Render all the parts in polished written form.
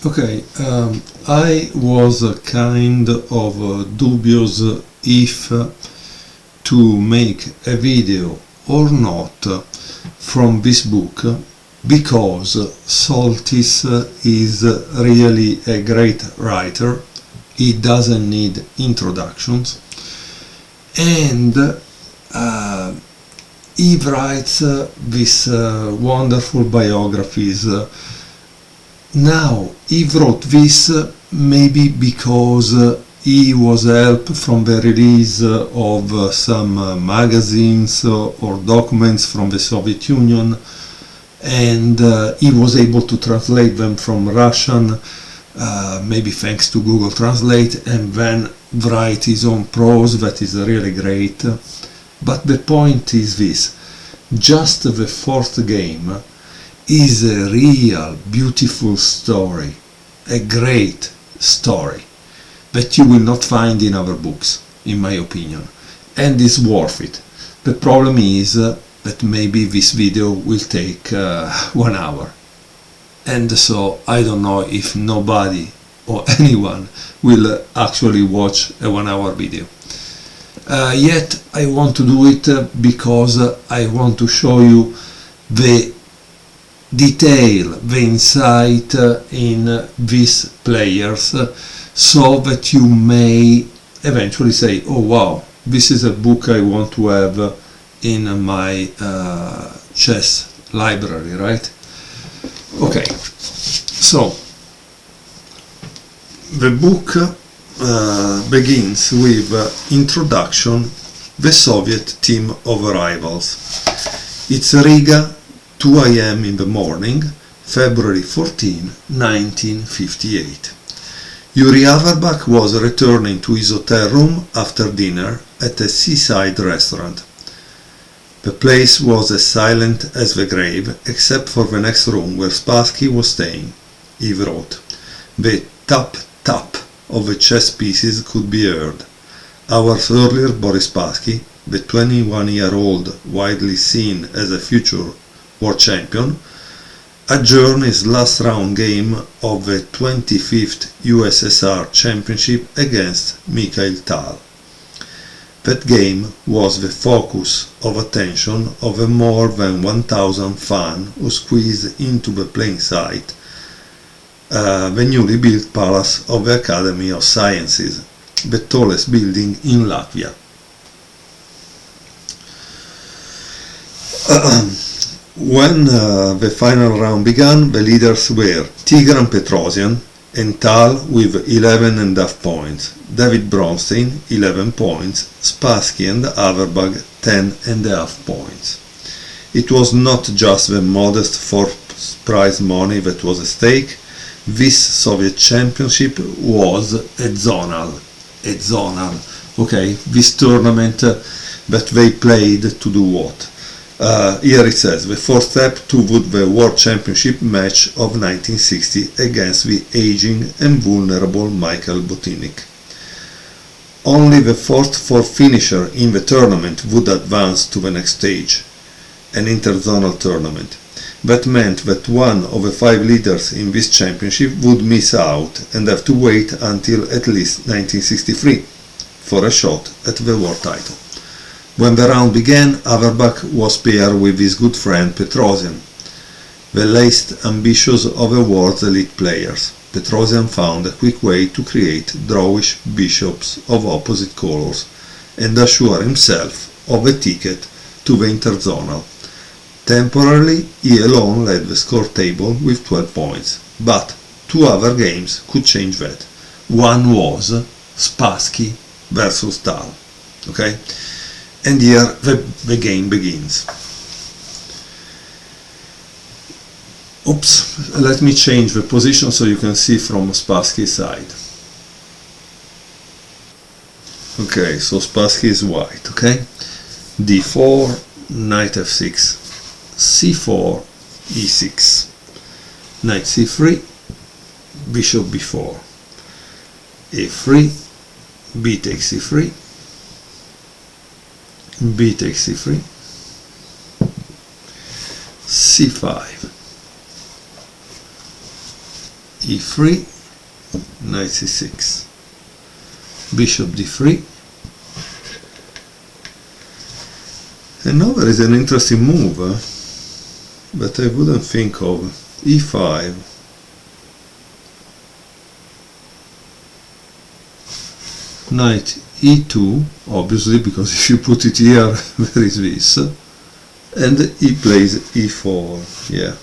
Okay, I was kind of dubious if to make a video or not from this book, because Soltis is really a great writer. He doesn't need introductions, and he writes these wonderful biographies. Now, he wrote this maybe because he was helped from the release of some magazines or documents from the Soviet Union, and he was able to translate them from Russian, maybe thanks to Google Translate, and then write his own prose that is really great. But the point is this: just the fourth game is a real beautiful story, a great story that you will not find in other books, in my opinion, and is worth it. The problem is that maybe this video will take 1 hour, and so I don't know if nobody or anyone will actually watch a 1 hour video. Yet I want to do it because I want to show you the detail, the insight in these players, so that you may eventually say, oh wow, this is a book I want to have in my chess library, right? Okay, so the book begins with introduction, the Soviet team of rivals. It's Riga, 2 a.m. in the morning, February 14, 1958. Yuri Averbakh was returning to his hotel room after dinner at a seaside restaurant. The place was as silent as the grave, except for the next room where Spassky was staying. He wrote. The tap-tap of the chess pieces could be heard. Hours earlier, Boris Spassky, the 21-year-old widely seen as a future world champion, adjourned his last round game of the 25th USSR Championship against Mikhail Tal. That game was the focus of attention of the more than 1,000 fans who squeezed into the playing site, the newly built palace of the Academy of Sciences, the tallest building in Latvia. When the final round began, the leaders were Tigran Petrosian and Tal with 11.5 points, David Bronstein 11 points, Spassky and Averbakh 10.5 points. It was not just the modest fourth prize money that was at stake. This Soviet championship was a zonal, okay, this tournament that they played to do what? Here it says, the fourth step toward the World Championship match of 1960 against the aging and vulnerable Mikhail Botvinnik. Only the fourth finisher in the tournament would advance to the next stage, an interzonal tournament. That meant that one of the 5 leaders in this championship would miss out and have to wait until at least 1963 for a shot at the world title. When the round began, Averbakh was paired with his good friend Petrosian, the least ambitious of the world's elite players. Petrosian found a quick way to create drawish bishops of opposite colors and assure himself of a ticket to the interzonal. Temporarily, he alone led the score table with 12 points, but 2 other games could change that. One was Spassky versus Tal. Okay? And here the game begins. Oops, let me change the position so you can see from Spassky's side. Okay, so Spassky is white, okay? d4, knight f6, c4, e6, knight c3, bishop b4, a3, b takes c3, b takes c3, c5, e3, knight c6, bishop d3, and now there is an interesting move that I wouldn't think of. e5, knight e2, obviously, because if you put it here there is this, and he plays e4, yeah,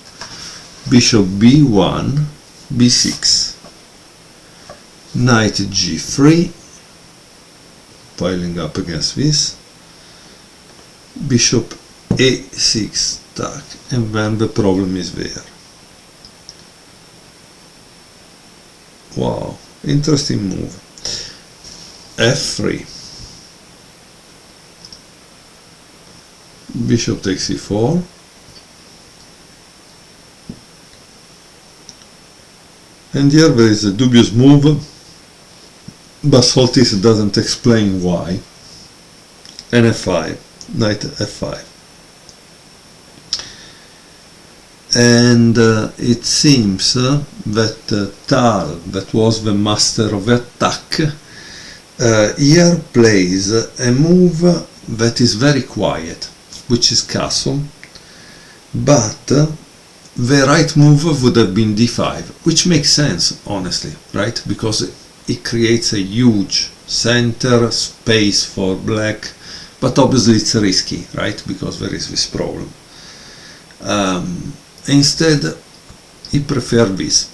bishop b1, b6, knight g3, piling up against this, bishop a6 stuck, and then the problem is there. Wow, interesting move. f3, bishop takes e4, and here there is a dubious move, but Soltis doesn't explain why, and f5, knight f5. And it seems that Tal, that was the master of attack, here plays a move that is very quiet, which is castle, but the right move would have been d5, which makes sense, honestly, right? Because it creates a huge center space for black, but obviously it's risky, right? Because there is this problem. Instead, he preferred this.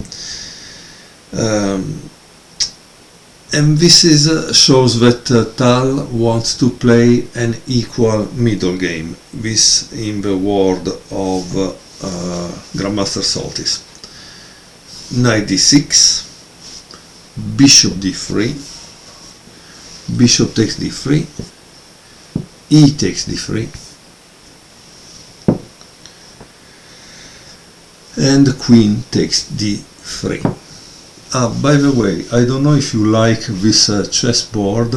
And this shows that Tal wants to play an equal middle game, this in the word of Grandmaster Soltis. Knight d6, bishop d3, bishop takes d3, e takes d3, and the queen takes d3. By the way, I don't know if you like this chessboard.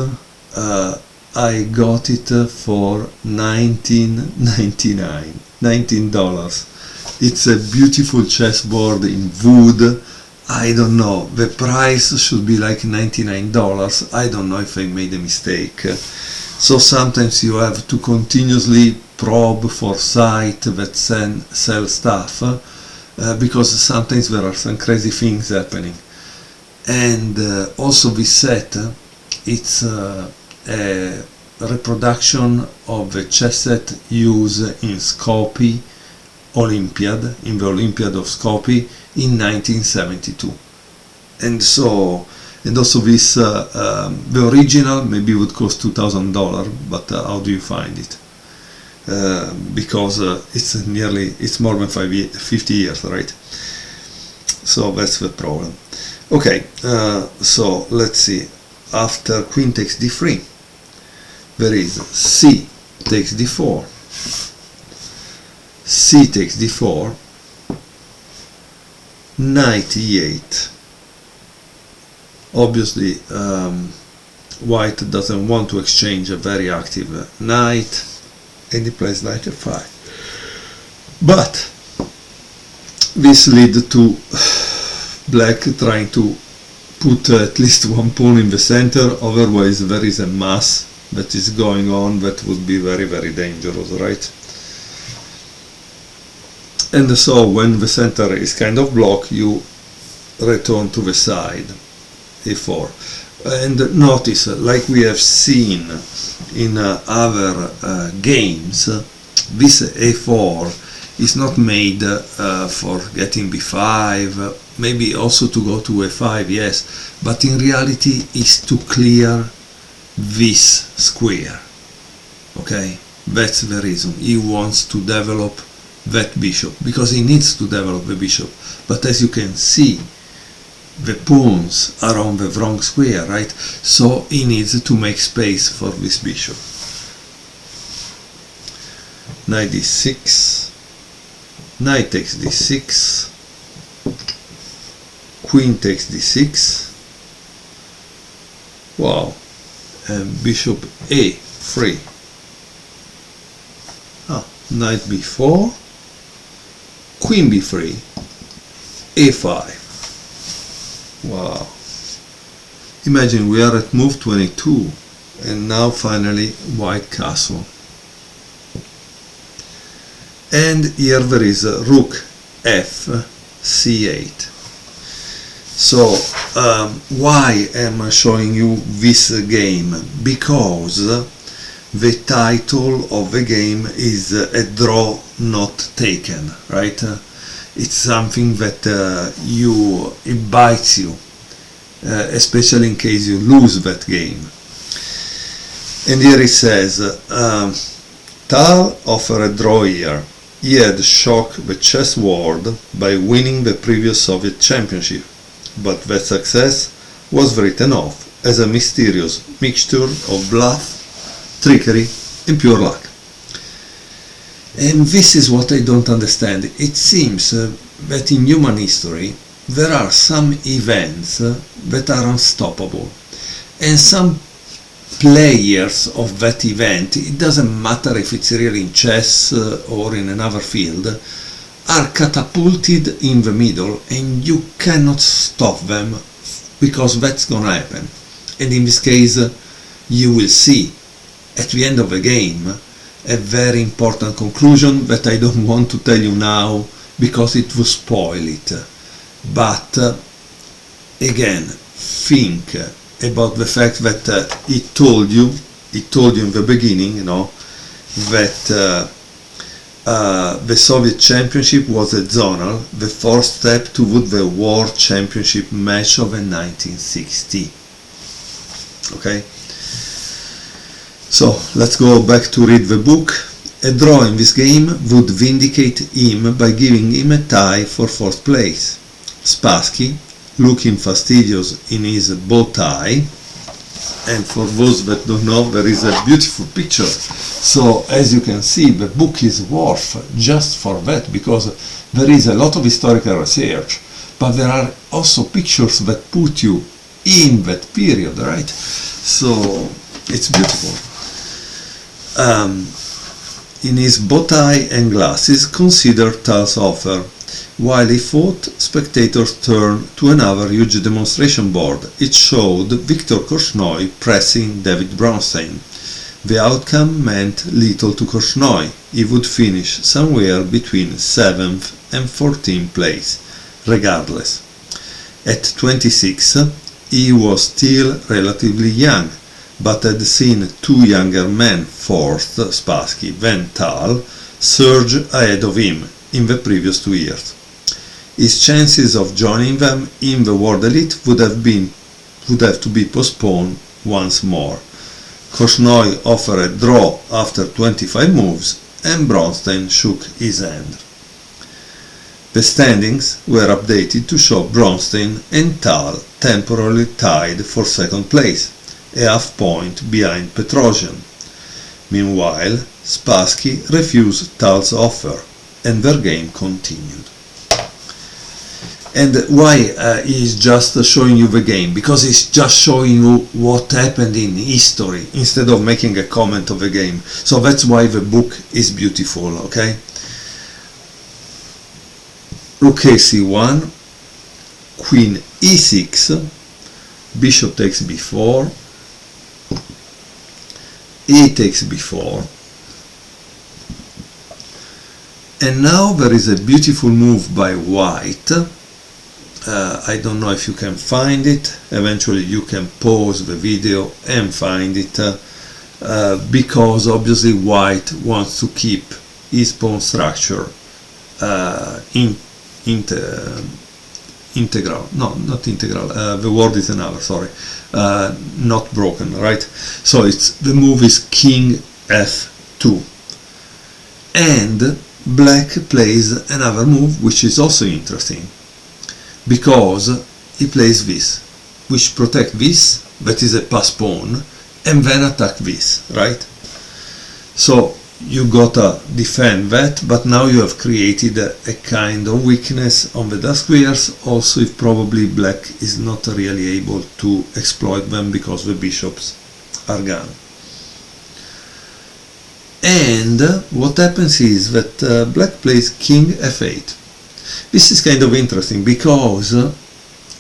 I got it for $19.99. $19. It's a beautiful chessboard in wood. I don't know, the price should be like $99. I don't know if I made a mistake. So sometimes you have to continuously probe for sites that sell stuff, because sometimes there are some crazy things happening. And also this set, it's a reproduction of the chess set used in Skopje Olympiad, in the Olympiad of Skopje in 1972. And also this, the original maybe would cost $2,000, but how do you find it? Because it's more than 50 years, right? So that's the problem. Okay, so let's see. After queen takes d3, there is c takes d4, c takes d4, knight e8. Obviously, white doesn't want to exchange a very active knight, and he plays knight f5. But this leads to black trying to put at least one pawn in the center, otherwise there is a mass that is going on that would be very, very dangerous, right? And so when the center is kind of blocked, you return to the side, a4. And notice, like we have seen in other games, this a4 is not made for getting b5, maybe also to go to a5, yes, but in reality is to clear this square. Okay, that's the reason he wants to develop that bishop, because he needs to develop the bishop. But as you can see, the pawns are on the wrong square, right? So he needs to make space for this bishop. Knight d6, knight takes d6, queen takes d6, wow, and bishop a3, knight b4, queen b3, a5, Wow. Imagine we are at move 22 and now finally white castle. And here there is rook f c8. So why am I showing you this game? Because the title of the game is a draw not taken, right? It's something that it bites you, especially in case you lose that game. And here it says, Tal offered a draw here. He had shocked the chess world by winning the previous Soviet championship, but that success was written off as a mysterious mixture of bluff, trickery and pure luck. And this is what I don't understand. It seems that in human history there are some events that are unstoppable, and some players of that event, it doesn't matter if it's really in chess or in another field, are catapulted in the middle and you cannot stop them, because that's gonna happen. And in this case you will see at the end of the game a very important conclusion that I don't want to tell you now because it will spoil it. But again, think about the fact that it told you in the beginning, you know, that the Soviet Championship was a zonal, the first step toward the World Championship match of 1960. Okay? So, let's go back to read the book. A draw in this game would vindicate him by giving him a tie for fourth place. Spassky, looking fastidious in his bow tie, and for those that don't know, there is a beautiful picture. So as you can see, the book is worth just for that, because there is a lot of historical research, but there are also pictures that put you in that period, right? So it's beautiful. In his bow tie and glasses, consider Tal's offer. While he fought, spectators turned to another huge demonstration board. It showed Viktor Korchnoi pressing David Bronstein. The outcome meant little to Korchnoi. He would finish somewhere between 7th and 14th place, regardless. At 26, he was still relatively young, but had seen two younger men, fourth Spassky, then Tal, surge ahead of him in the previous 2 years. His chances of joining them in the world elite would have to be postponed once more. Korchnoi offered a draw after 25 moves, and Bronstein shook his hand. The standings were updated to show Bronstein and Tal temporarily tied for second place, a half point behind Petrosian. Meanwhile, Spassky refused Tal's offer, and their game continued. And why he's just showing you the game? Because he's just showing you what happened in history instead of making a comment of the game. So that's why the book is beautiful, okay? Rook a1, Queen e6, Bishop takes b4, E takes b4, and now there is a beautiful move by white. I don't know if you can find it. Eventually you can pause the video and find it, because obviously white wants to keep his pawn structure integral. No, not integral, the word is another, sorry, not broken, right? So the move is king f2, and black plays another move which is also interesting, because he plays this, which protects this, that is a pass pawn, and then attack this, right? So you gotta defend that, but now you have created a kind of weakness on the dark squares, also if probably black is not really able to exploit them because the bishops are gone. And what happens is that black plays king f8. This is kind of interesting because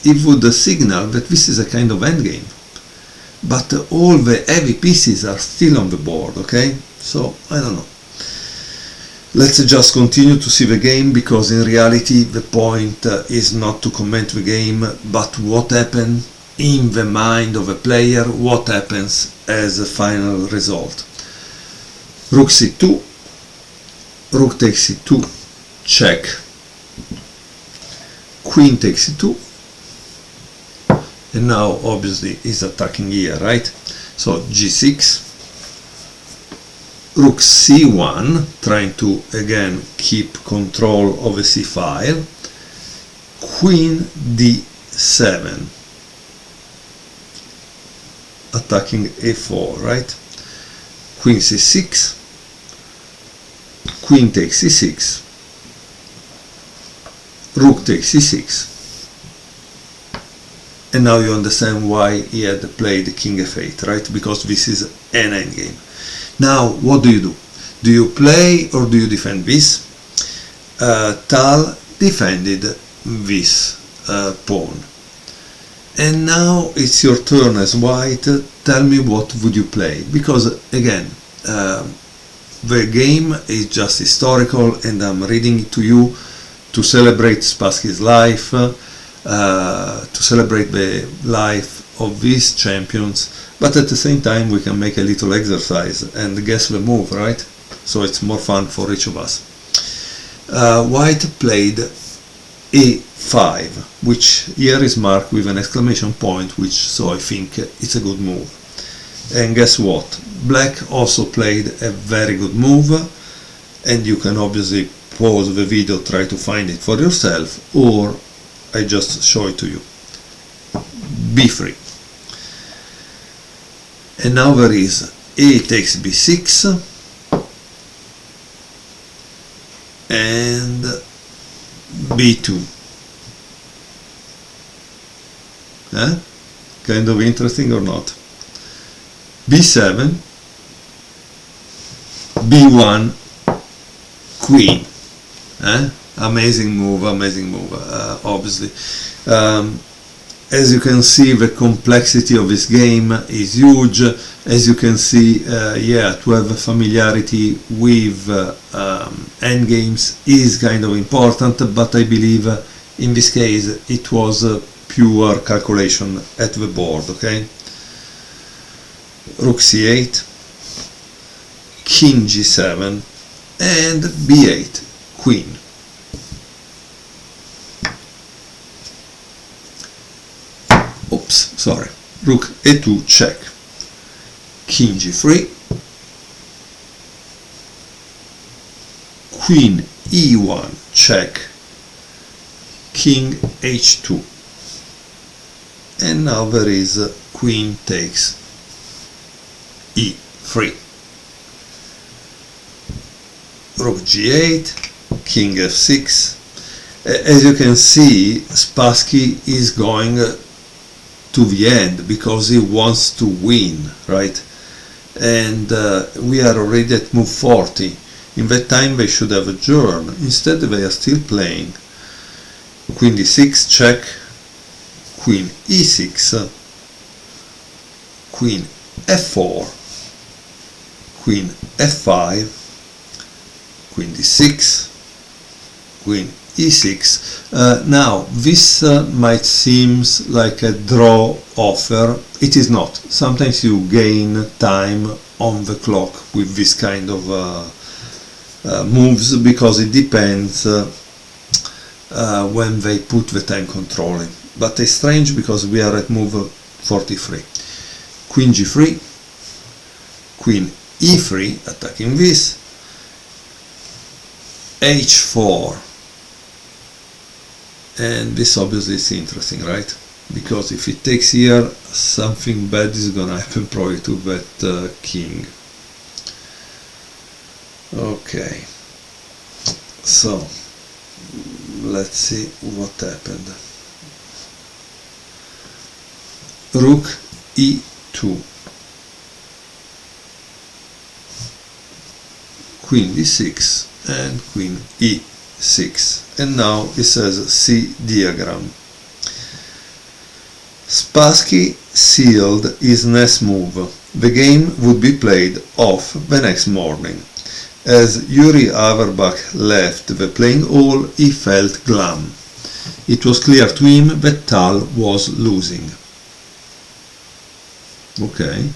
it would signal that this is a kind of endgame. But all the heavy pieces are still on the board, okay? So, I don't know. Let's just continue to see the game, because in reality the point is not to comment the game, but what happened in the mind of a player, what happens as a final result. Rook c2, rook takes c2, check, queen takes c2, and now obviously he's attacking here, right? So g6, rook c1, trying to again keep control of the c file, queen d7, attacking a4, right? Queen c6, queen takes c6, rook takes c6, and now you understand why he had played king f8, right? Because this is an endgame. Now, what do? Do you play or do you defend this? Tal defended this pawn. And now it's your turn as white. Tell me, what would you play? Because again, the game is just historical, and I'm reading it to you to celebrate Spassky's life, to celebrate the life of these champions, but at the same time we can make a little exercise and guess the move, right? So it's more fun for each of us. White played a5, which here is marked with an exclamation point, which so I think it's a good move. And guess what? Black also played a very good move, and you can obviously pause the video, try to find it for yourself, or I just show it to you. b3. And now there is a takes b6 and b2. Kind of interesting or not? b7, b1, queen. Amazing move, obviously. As you can see, the complexity of this game is huge. As you can see, to have familiarity with endgames is kind of important, but I believe in this case it was pure calculation at the board, okay? Rook c8, king g7, and b8, queen. Sorry, rook a2, check, king g3, queen e1, check, king h2, and now there is queen takes e3, rook g8, king f6. As you can see, Spassky is going to the end because he wants to win, right? And we are already at move 40. In that time they should have adjourned. Instead they are still playing. Queen d6, check, queen e6, queen f4, queen f5, queen d6, queen e6. Now this might seem like a draw offer. It is not. Sometimes you gain time on the clock with this kind of moves, because it depends when they put the time controlling. But it's strange because we are at move 43. Queen g3, queen e3, attacking this, h4. And this obviously is interesting, right? Because if it takes here, something bad is gonna happen probably to that king. Okay, so let's see what happened. Rook e2, queen d6, and queen e6. And now it says C diagram. Spassky sealed his next move. The game would be played off the next morning. As Yuri Averbakh left the playing hall, he felt glum. It was clear to him that Tal was losing. Okay.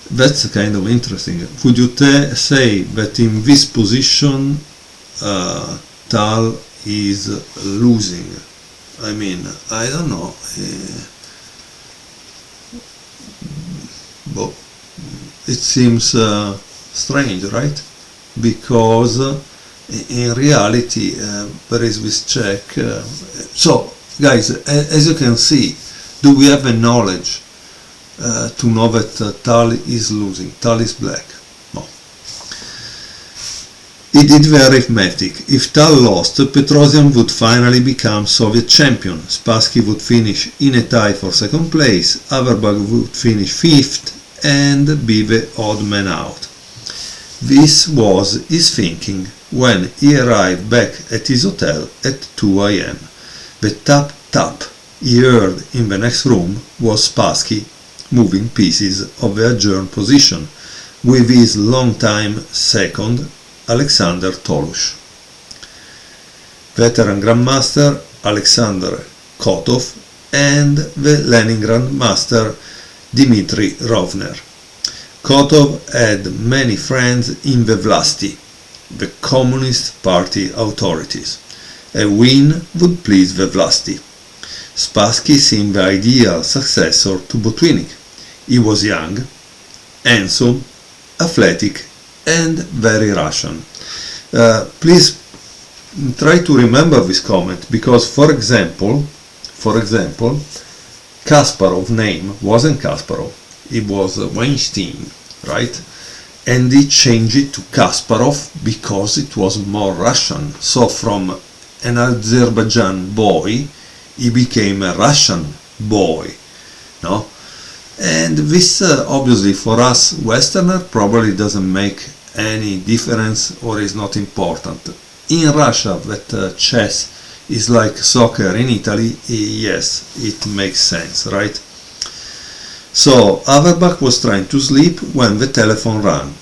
That's kind of interesting. Would you say that in this position Tal is losing? I mean, I don't know. But it seems strange, right? Because in reality there is this check. So, guys, as you can see, do we have the knowledge to know that Tal is losing? Tal is black. No. He did the arithmetic. If Tal lost, Petrosian would finally become Soviet champion. Spassky would finish in a tie for second place. Averbakh would finish fifth and be the odd man out. This was his thinking when he arrived back at his hotel at 2 a.m. The tap he heard in the next room was Spassky moving pieces of the adjourned position with his longtime second Alexander Tolush. Veteran Grandmaster Alexander Kotov and the Leningrad Master Dmitry Rovner. Kotov had many friends in the Vlasti, the Communist Party authorities. A win would please the Vlasti. Spassky seemed the ideal successor to Botvinnik. He was young, handsome, athletic, and very Russian. Please try to remember this comment, because for example, Kasparov name wasn't Kasparov, it was Weinstein, right? And he changed it to Kasparov because it was more Russian. So from an Azerbaijan boy, he became a Russian boy, no? And this obviously for us Westerner probably doesn't make any difference or is not important. In Russia, that chess is like soccer in Italy, yes, it makes sense, right? So Averbakh was trying to sleep when the telephone rang.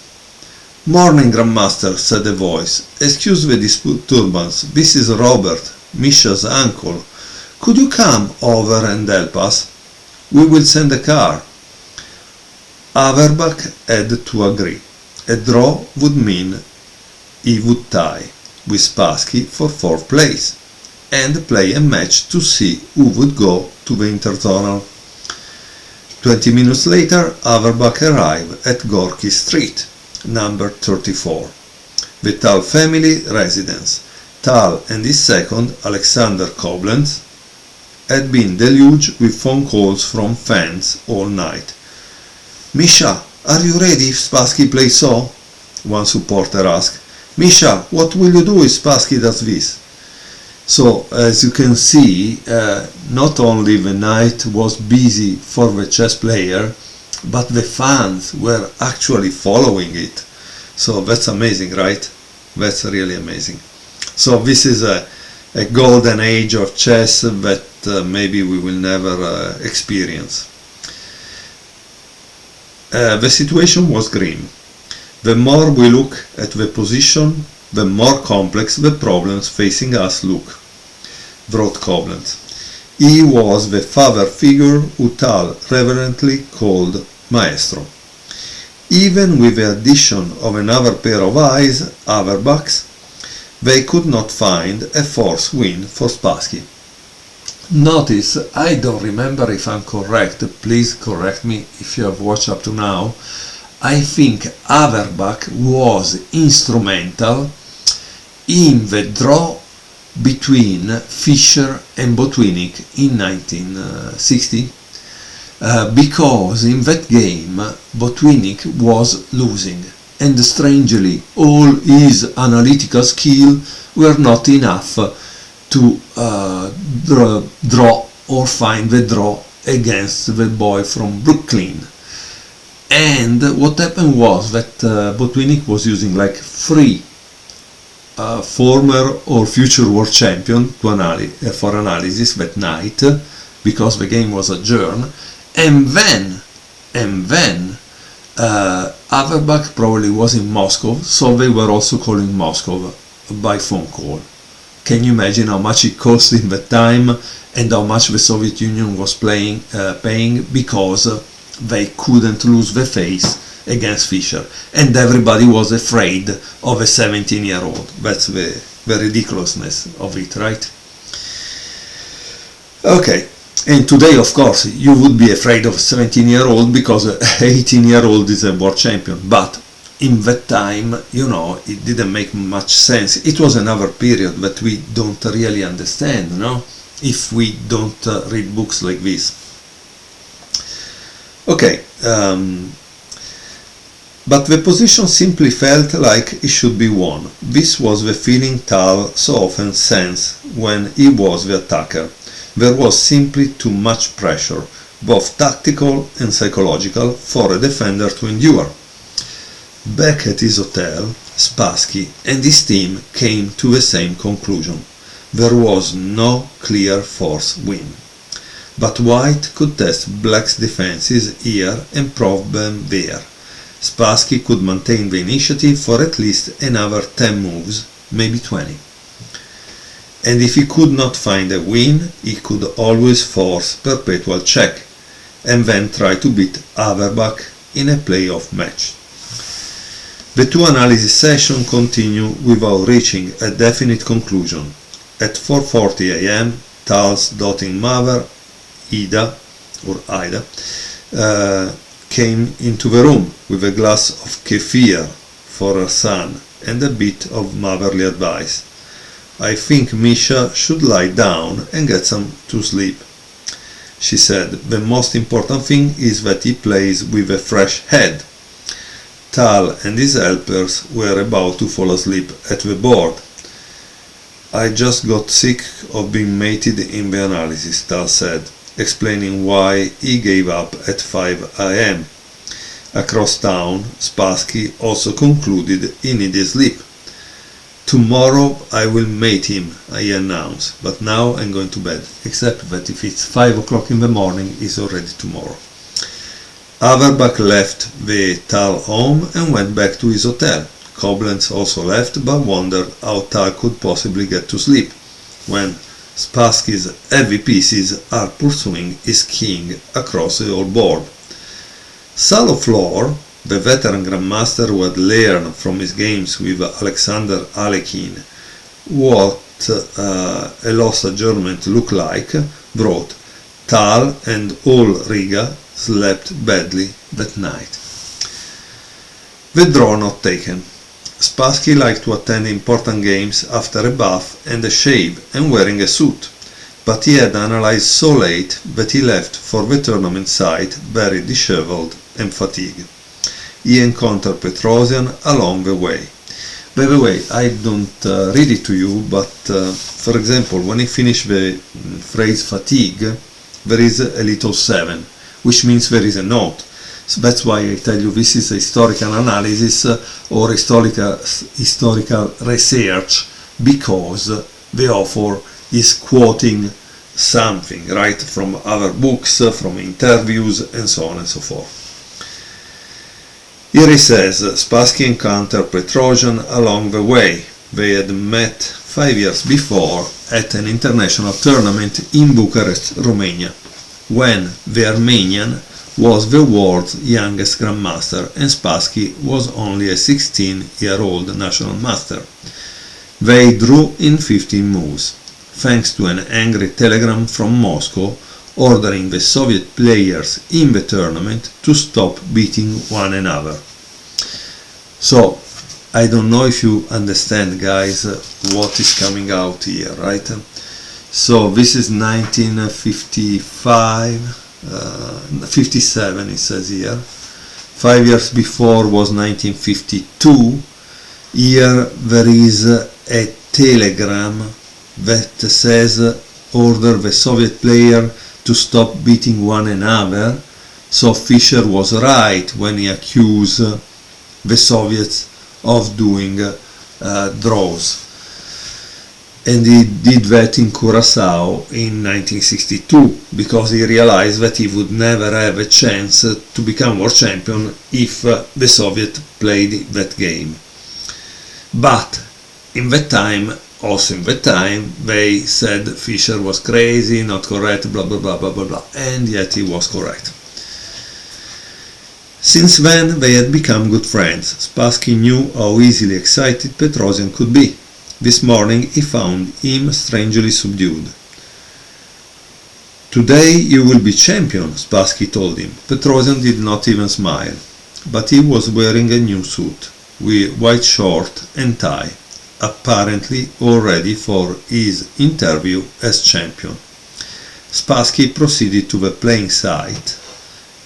"Morning, Grandmaster," said a voice. "Excuse the disturbance. This is Robert, Misha's uncle. Could you come over and help us? We will send a car." Averbakh had to agree. A draw would mean he would tie with Spassky for fourth place and play a match to see who would go to the interzonal. 20 minutes later, Averbakh arrived at Gorky Street, number 34, the Tal family residence. Tal and his second, Alexander Koblenz, had been deluged with phone calls from fans all night. "Misha, are you ready if Spassky plays so?" one supporter asked. "Misha, what will you do if Spassky does this?" So, as you can see, not only the night was busy for the chess player, but the fans were actually following it. So that's amazing, right? That's really amazing. So this is a golden age of chess that maybe we will never experience. The situation was grim. The more we look at the position, the more complex the problems facing us look, wrote Koblenz. He was the father figure who Tal reverently called Maestro. Even with the addition of another pair of eyes, Averbach's, they could not find a forced win for Spassky. Notice, I don't remember if I'm correct, please correct me if you have watched up to now. I think Averbakh was instrumental in the draw between Fischer and Botvinnik in 1960, because in that game Botvinnik was losing, and strangely all his analytical skill were not enough to draw or find the draw against the boy from Brooklyn. And what happened was that Botvinnik was using like 3 former or future world champion for analysis that night, because the game was adjourned, and then Averbach probably was in Moscow, so they were also calling Moscow by phone call. Can you imagine how much it cost in that time and how much the Soviet Union was paying because they couldn't lose the face against Fischer, and everybody was afraid of a 17-year-old. That's the ridiculousness of it, right? Okay, and today, of course, you would be afraid of a 17-year-old because an 18-year-old is a world champion, but in that time, it didn't make much sense. It was another period that we don't really understand, if we don't read books like this. Okay, but the position simply felt like it should be won. This was the feeling Tal so often sensed when he was the attacker. There was simply too much pressure, both tactical and psychological, for a defender to endure. Back at his hotel, Spassky and his team came to the same conclusion. There was no clear force win. But White could test Black's defenses here and probe them there. Spassky could maintain the initiative for at least another 10 moves, maybe 20. And if he could not find a win, he could always force perpetual check, and then try to beat Averbach in a playoff match. The two analysis sessions continue without reaching a definite conclusion. At 4:40 a.m., Tal's doting mother, Ida, came into the room with a glass of kefir for her son and a bit of motherly advice. "I think Misha should lie down and get some to sleep," she said. "The most important thing is that he plays with a fresh head." Tal and his helpers were about to fall asleep at the board. "I just got sick of being mated in the analysis," Tal said, explaining why he gave up at 5 a.m. Across town, Spassky also concluded he needed sleep. "Tomorrow I will mate him," he announced, "but now I'm going to bed, except that if it's 5 o'clock in the morning, it's already tomorrow." Averbach left the Tal home and went back to his hotel. Koblenz also left, but wondered how Tal could possibly get to sleep when Spassky's heavy pieces are pursuing his king across the whole board. Salo Flor, the veteran grandmaster who had learned from his games with Alexander Alekhine what a lost adjournment looked like, wrote, "Tal and all Riga slept badly that night." The draw not taken. Spassky liked to attend important games after a bath and a shave and wearing a suit, but he had analyzed so late that he left for the tournament site very disheveled and fatigued. He encountered Petrosian along the way. By the way, I don't read it to you, but for example, when he finished the phrase fatigue, there is a little 7, which means there is a note. So that's why I tell you this is a historical analysis or historical research, because the author is quoting something, right, from other books, from interviews, and so on and so forth. Here he says, Spassky encountered Petrosian along the way. They had met 5 years before at an international tournament in Bucharest, Romania, when the Armenian was the world's youngest grandmaster and Spassky was only a 16-year-old national master. They drew in 15 moves, thanks to an angry telegram from Moscow ordering the Soviet players in the tournament to stop beating one another. So, I don't know if you understand, guys, what is coming out here, right? So this is 57 it says here. 5 years before was 1952. Here there is a telegram that says order the Soviet player to stop beating one another. So Fischer was right when he accused the Soviets of doing draws. And he did that in Curaçao in 1962 because he realized that he would never have a chance to become world champion if the Soviet played that game. But in that time, they said Fischer was crazy, not correct, blah blah blah blah blah blah, and yet he was correct. Since then they had become good friends. Spassky knew how easily excited Petrosian could be. This morning he found him strangely subdued. "Today you will be champion," Spassky told him. Petrosian did not even smile, but he was wearing a new suit, with white short and tie, apparently all ready for his interview as champion. Spassky proceeded to the playing site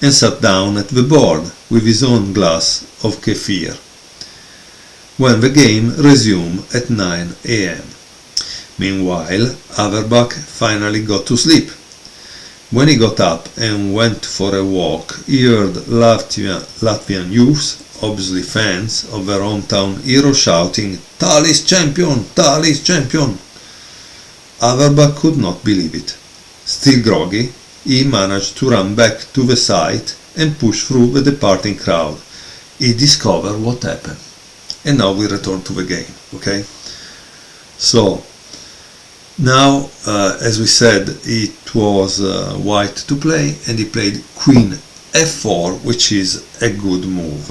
and sat down at the board with his own glass of kefir, when the game resumed at 9 a.m. Meanwhile, Averbach finally got to sleep. When he got up and went for a walk, he heard Latvian youths, obviously fans of their hometown hero, shouting, "Tal is champion! Tal is champion!" Averbach could not believe it. Still groggy, he managed to run back to the site and push through the departing crowd. He discovered what happened. And now we return to the game, okay? So, now, as we said, it was white to play, and he played Queen f4, which is a good move.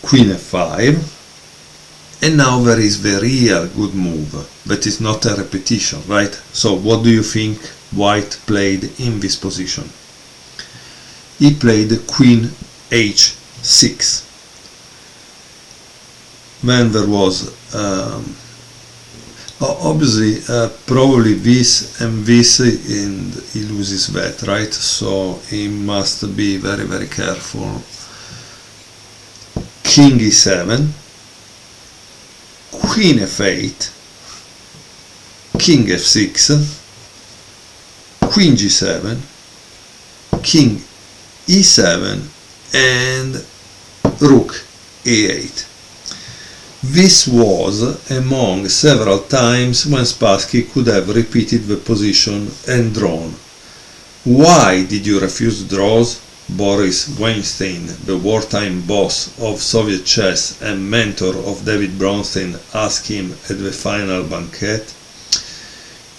Queen f5, and now there is the real good move, that is not a repetition, right? So what do you think white played in this position? He played Queen h6. Then there was obviously probably this and this, and he loses that, right? So he must be very, very careful. King e7, Queen f8, King f6, Queen g7, King e7, and Rook a8. This was among several times when Spassky could have repeated the position and drawn. "Why did you refuse draws?" Boris Weinstein, the wartime boss of Soviet chess and mentor of David Bronstein, asked him at the final banquet.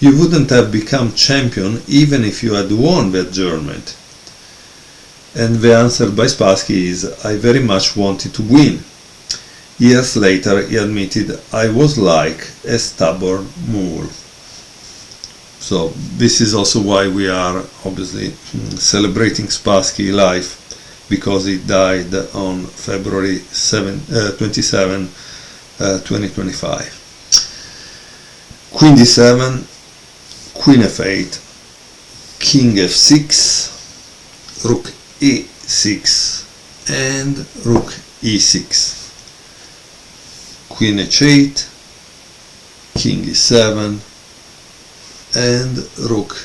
"You wouldn't have become champion even if you had won the adjournment." And the answer by Spassky is, "I very much wanted to win." Years later he admitted, "I was like a stubborn mule." So this is also why we are obviously celebrating Spassky life, because he died on February 27, 2025. Queen d7, Queen f8, King f6, Rook e6, and Rook e6. Queen h8, King e7, and Rook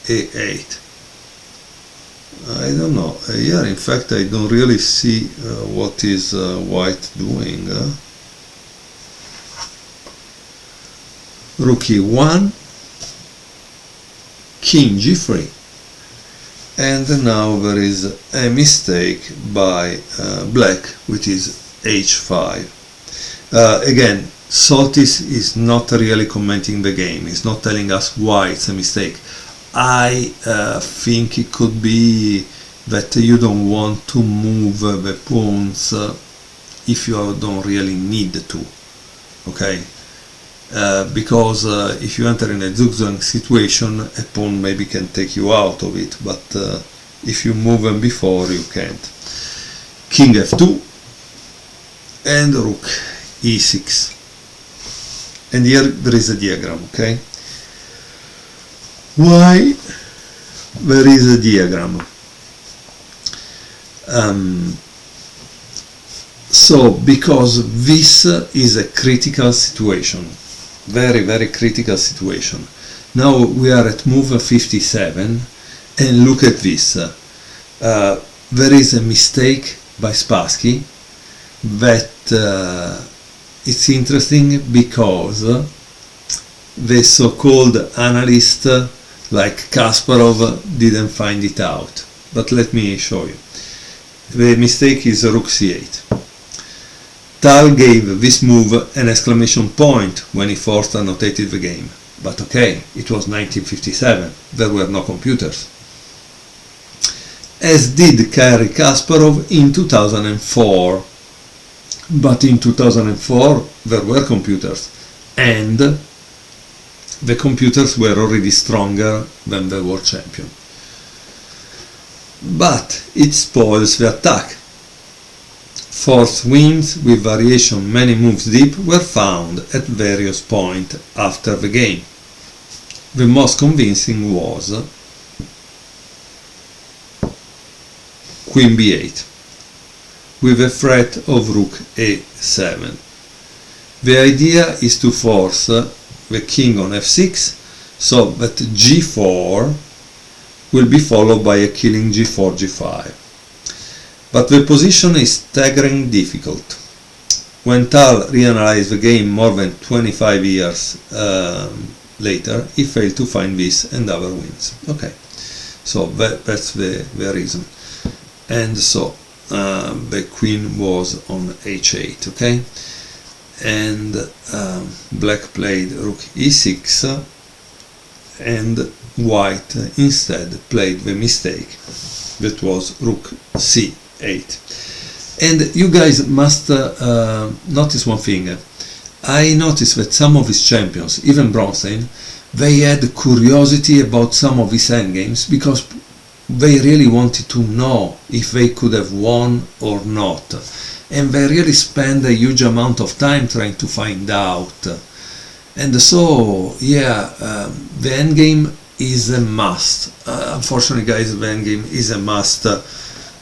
a8. I don't know. Here, in fact, I don't really see what is white doing. Rook e1, King g3, and now there is a mistake by black, which is h5. Again, Soltis is not really commenting the game. He's not telling us why it's a mistake. I think it could be that you don't want to move the pawns if you don't really need to, okay? Because if you enter in a zugzwang situation, a pawn maybe can take you out of it, but if you move them before, you can't. King f2 and Rook e6. And here there is a diagram, okay? Why there is a diagram? So because this is a critical situation, very, very critical situation. Now we are at move 57, and look at this. There is a mistake by Spassky that it's interesting because the so-called analyst like Kasparov didn't find it out. But let me show you. The mistake is rook c8. Tal gave this move an exclamation point when he first annotated the game. But okay, it was 1957, there were no computers. As did Garry Kasparov in 2004. But in 2004 there were computers, and the computers were already stronger than the world champion. But it spoils the attack. Fourth wins with variation many moves deep were found at various points after the game. The most convincing was Queen b8 with a threat of Rook a7. The idea is to force the king on f6 so that g4 will be followed by a killing g4, g5. But the position is staggering difficult. When Tal reanalyzed the game more than 25 years later, he failed to find this and other wins. Okay, so that's the reason. And so the queen was on h8, okay? And black played rook e6, and white instead played the mistake that was rook c8. And you guys must notice one thing. I noticed that some of his champions, even Bronstein, they had curiosity about some of his endgames because they really wanted to know if they could have won or not. And they really spend a huge amount of time trying to find out. And so, yeah, the endgame is a must. Unfortunately, guys, the endgame is a must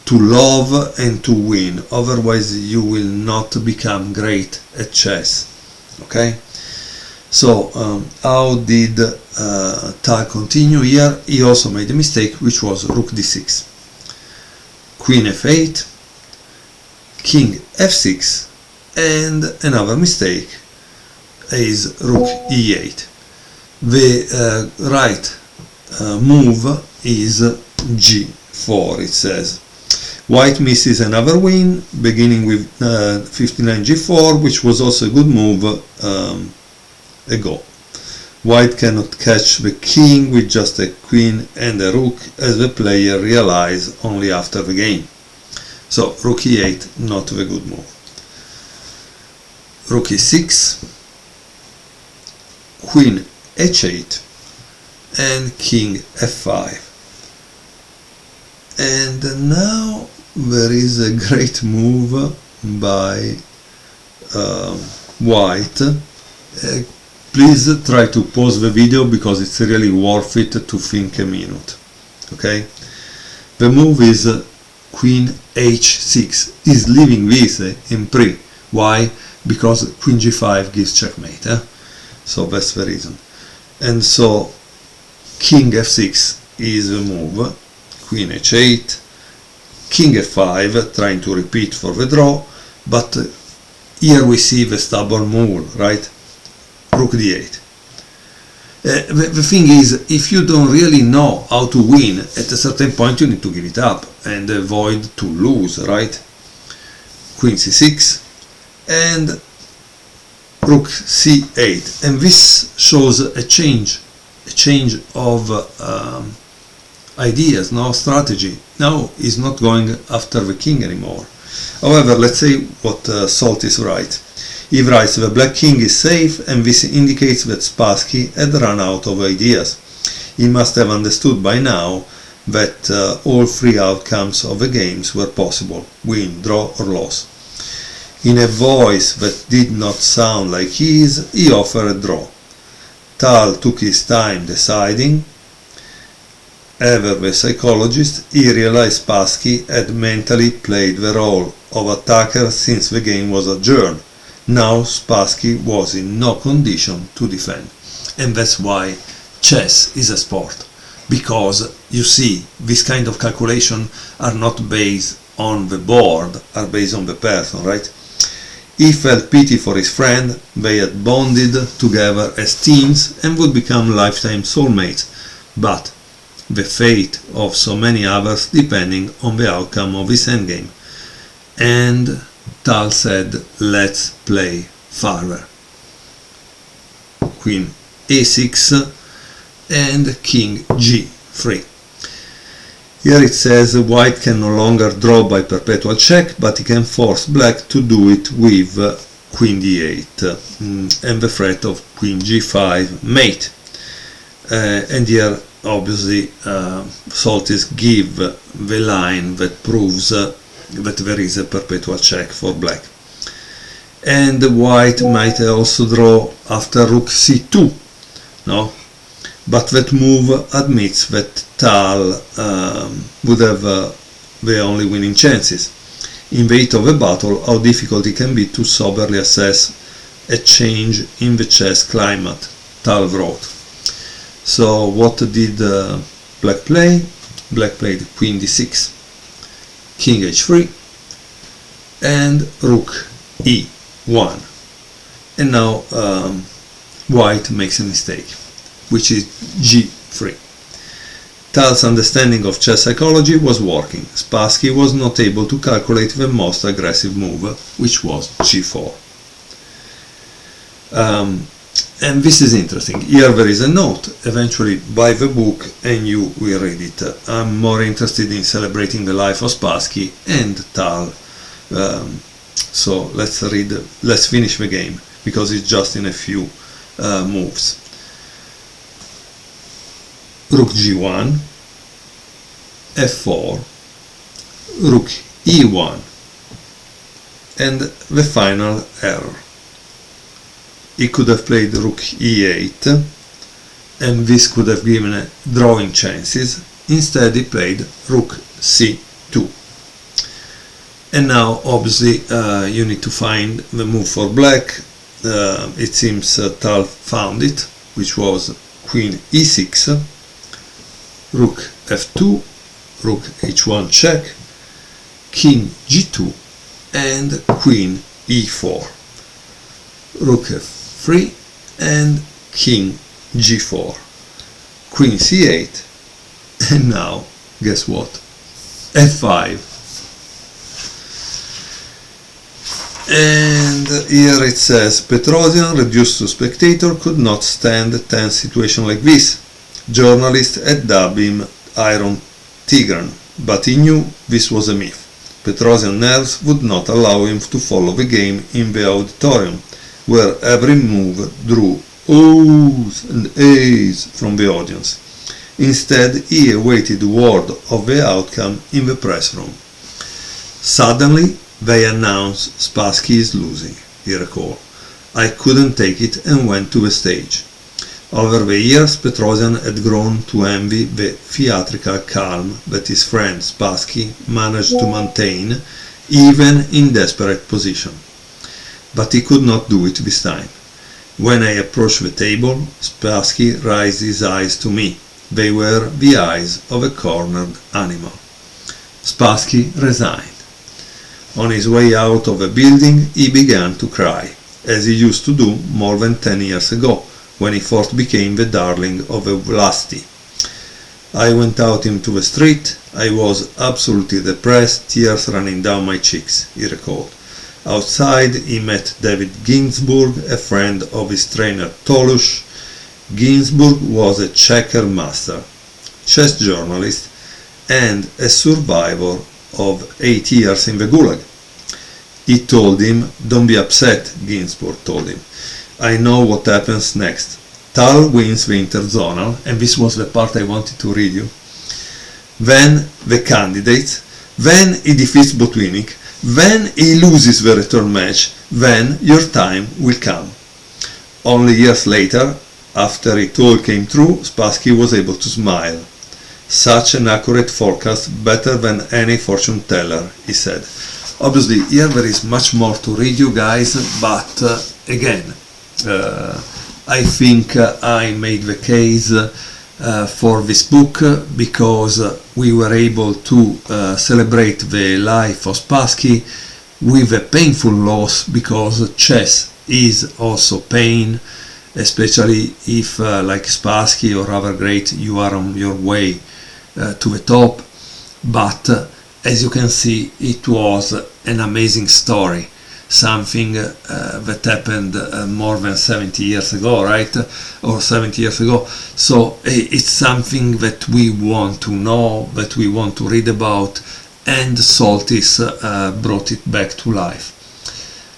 to love and to win. Otherwise, you will not become great at chess. Okay? So, how did Tal continue here? He also made a mistake, which was rook d6. Queen f8, king f6, and another mistake is rook e8. The right move is g4, it says. White misses another win, beginning with 59 g4, which was also a good move ago. White cannot catch the king with just a queen and a rook, as the player realized only after the game. So rook e8, not the good move. Rook e6, queen h8, and king f5. And now there is a great move by white. Please try to pause the video because it's really worth it to think a minute. Okay? The move is queen h6. He's leaving this in pre. Why? Because queen g5 gives checkmate. So that's the reason. And so king f6 is the move. Queen h8, king f5, trying to repeat for the draw, but here we see the stubborn move, right? Rook d8. The thing is, if you don't really know how to win, at a certain point you need to give it up and avoid to lose, right? Queen c6 and rook c8, and this shows a change of ideas, no strategy. Now he's not going after the king anymore. However, let's say what Soltis writes. He writes, the black king is safe, and this indicates that Spassky had run out of ideas. He must have understood by now that all three outcomes of the games were possible: win, draw or loss. In a voice that did not sound like his, he offered a draw. Tal took his time deciding. Ever the psychologist, he realized Spassky had mentally played the role of attacker since the game was adjourned. Now Spassky was in no condition to defend. And that's why chess is a sport. Because, you see, this kind of calculation are not based on the board, are based on the person, right? He felt pity for his friend, they had bonded together as teens and would become lifetime soulmates, but the fate of so many others depending on the outcome of his endgame. And Tal said, let's play further. Queen a6 and king g3. Here it says white can no longer draw by perpetual check, but he can force black to do it with queen d8 and the threat of queen g5 mate. And here obviously Soltis give the line that proves that there is a perpetual check for black. And white might also draw after rook c2, no? But that move admits that Tal would have the only winning chances. In the heat of a battle, how difficult it can be to soberly assess a change in the chess climate, Tal wrote. So what did black play? Black played queen d6, king h3, and rook e1. And now white makes a mistake, which is g3. Tal's understanding of chess psychology was working. Spassky was not able to calculate the most aggressive move, which was g4. And this is interesting. Here there is a note. Eventually buy the book and you will read it. I'm more interested in celebrating the life of Spassky and Tal. So let's finish the game, because it's just in a few moves. Rook g1, f4, rook e1, and the final error. He could have played rook e8, and this could have given drawing chances. Instead he played rook c2. And now obviously you need to find the move for black. It seems Tal found it, which was queen e6, rook f2, rook h1 check, king g2, and queen e4, rook f3, and king g4, queen c8, and now guess what? f5. And here it says Petrosian, reduced to spectator, could not stand a tense situation like this. Journalists had dubbed him Iron Tigran, but he knew this was a myth. Petrosian nerves would not allow him to follow the game in the auditorium, where every move drew O's and A's from the audience. Instead, he awaited word of the outcome in the press room. Suddenly, they announced Spassky is losing, he recalled. I couldn't take it and went to the stage. Over the years, Petrosian had grown to envy the theatrical calm that his friend Spassky managed to maintain even in desperate position. But he could not do it this time. When I approached the table, Spassky raised his eyes to me. They were the eyes of a cornered animal. Spassky resigned. On his way out of the building, he began to cry, as he used to do more than 10 years ago, when he first became the darling of the Vlasti. I went out into the street. I was absolutely depressed, tears running down my cheeks, he recalled. Outside, he met David Ginsburg, a friend of his trainer Tolush. Ginsburg was a checker master, chess journalist, and a survivor of 8 years in the Gulag. He told him, don't be upset, Ginsburg told him. I know what happens next. Tal wins the interzonal, and this was the part I wanted to read you. Then the candidates, then he defeats Botvinnik, then he loses the return match, then your time will come. Only years later, after it all came true, Spassky was able to smile. Such an accurate forecast, better than any fortune teller, he said. Obviously, here there is much more to read, you guys, but again, I think I made the case for this book because we were able to celebrate the life of Spassky with a painful loss, because chess is also pain, especially if like Spassky or other great, you are on your way to the top. But as you can see, it was an amazing story, something that happened more than 70 years ago, right? Or 70 years ago. So it's something that we want to know, that we want to read about, and Soltis brought it back to life.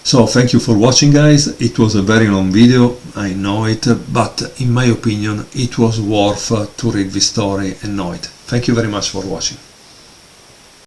So thank you for watching, guys. It was a very long video, I know it, but in my opinion it was worth to read this story and know it. Thank you very much for watching.